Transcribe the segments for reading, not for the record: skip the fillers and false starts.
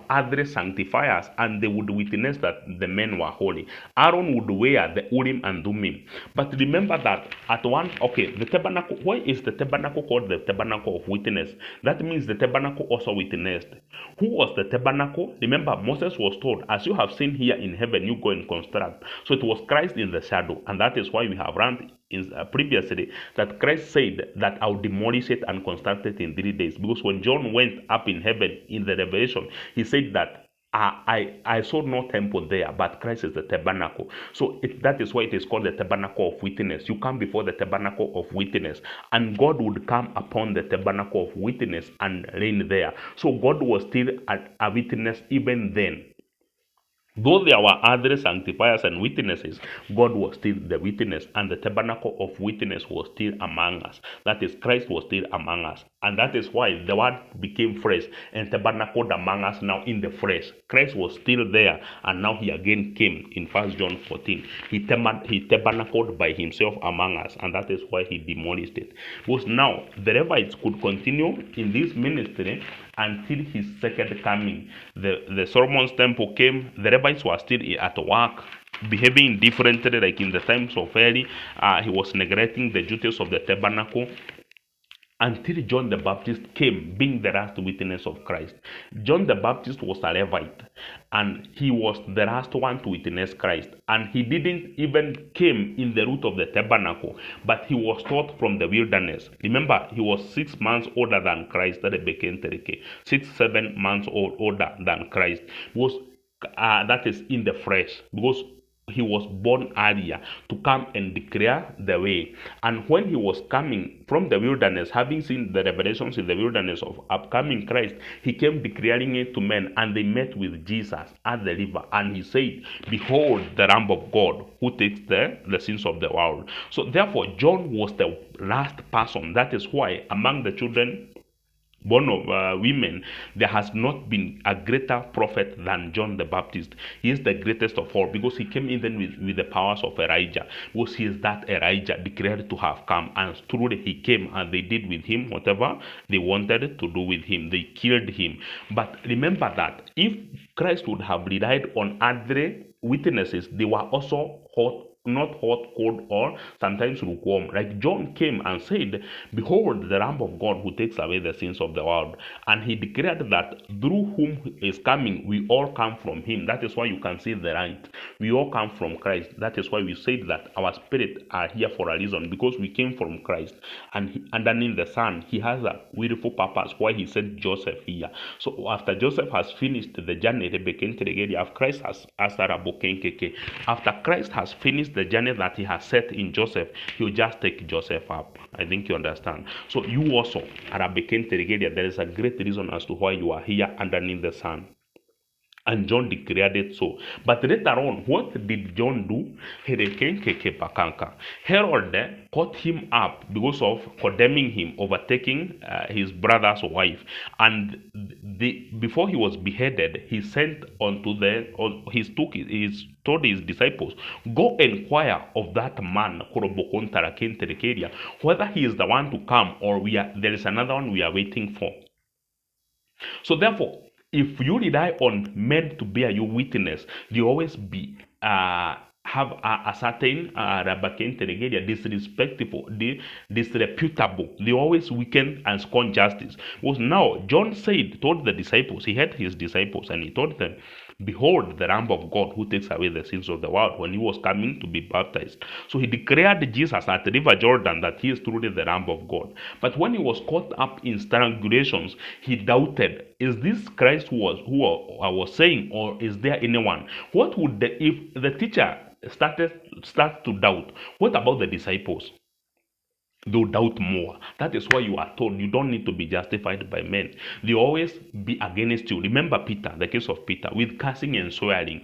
other sanctifiers, and they would witness that the men were holy. Aaron would wear the Urim and Thummim. But remember that the tabernacle, why is the tabernacle called the tabernacle of witness? That means the tabernacle also witnessed. Who was the tabernacle? Remember, Moses was told, as you have seen here in heaven, you go and construct. So it was Christ in the shadow, and that is why we have run previously that Christ said that I'll demolish it and construct it in 3 days. Because when John went up in heaven in the Revelation, he said that I saw no temple there, but Christ is the tabernacle. So that is why it is called the tabernacle of witness. You come before the tabernacle of witness, and God would come upon the tabernacle of witness and reign there. So God was still a witness even then. Though there were other sanctifiers and witnesses, God was still the witness, and the tabernacle of witness was still among us. That is, Christ was still among us. And that is why the word became flesh and tabernacled among us now in the flesh. Christ was still there, and now he again came in 1 John 14. He tabernacled by himself among us, and that is why he demolished it. Because now the Levites could continue in this ministry until his second coming. The Solomon's temple came, the Levites were still at work, behaving differently, like in the times of Eli. He was neglecting the duties of the tabernacle until John the Baptist came, being the last witness of Christ. John the Baptist was a Levite, and he was the last one to witness Christ. And he didn't even came in the route of the tabernacle, but he was taught from the wilderness. Remember, he was 6 months older than Christ. 6-7 months older than Christ. That is in the flesh, because he was born earlier to come and declare the way. And when he was coming from the wilderness, having seen the revelations in the wilderness of upcoming Christ, he came declaring it to men, and they met with Jesus at the river, and he said, "Behold the Lamb of God who takes the sins of the world." So therefore John was the last person. That is why among the children born of women, there has not been a greater prophet than John the Baptist. He is the greatest of all, because he came even with the powers of Elijah, because he is that Elijah declared to have come, and truly he came, and they did with him whatever they wanted to do with him. They killed him. But remember that if Christ would have relied on other witnesses, they were also not hot, cold, or sometimes lukewarm. Like John came and said, "Behold the Lamb of God who takes away the sins of the world." And he declared that through whom is coming, we all come from him. That is why you can see the light. We all come from Christ. That is why we said that our spirit are here for a reason, because we came from Christ. And underneath the sun, he has a willful purpose why he sent Joseph here. So after Joseph has finished the journey, after Christ has finished the journey that he has set in Joseph, he'll just take Joseph up. I think you understand. So you also are there is a great reason as to why you are here underneath the sun. And John declared it so. But later on, what did John do? Herod caught him up because of condemning him, overtaking his brother's wife. And before he was beheaded, he sent he told his disciples, "Go inquire of that man, whether he is the one to come, or there is another one we are waiting for." So therefore, if you rely on men to bear you witness, they always be have a certain disrespectful, disreputable. They always weaken and scorn justice. Because now John told the disciples, he had his disciples, and he told them, "Behold the Lamb of God who takes away the sins of the world," when he was coming to be baptized. So he declared Jesus at the River Jordan that he is truly the Lamb of God. But when he was caught up in strangulations, he doubted, is this Christ who I was saying, or is there anyone? What would if the teacher starts to doubt, what about the disciples? They'll doubt more. That is why you are told you don't need to be justified by men. They always be against you. Remember Peter, the case of Peter, with cursing and swearing.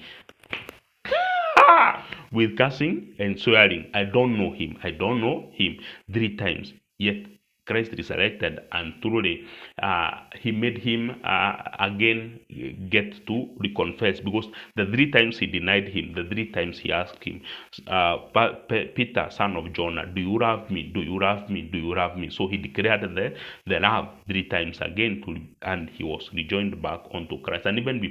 With cursing and swearing, "I don't know him, I don't know him," 3 times. Yet Christ resurrected, and truly he made him again get to reconfess, because the 3 times he denied him, the 3 times he asked him, "Peter, son of Jonah, do you love me? Do you love me? Do you love me?" So he declared the love 3 times again, and he was rejoined back unto Christ. And even before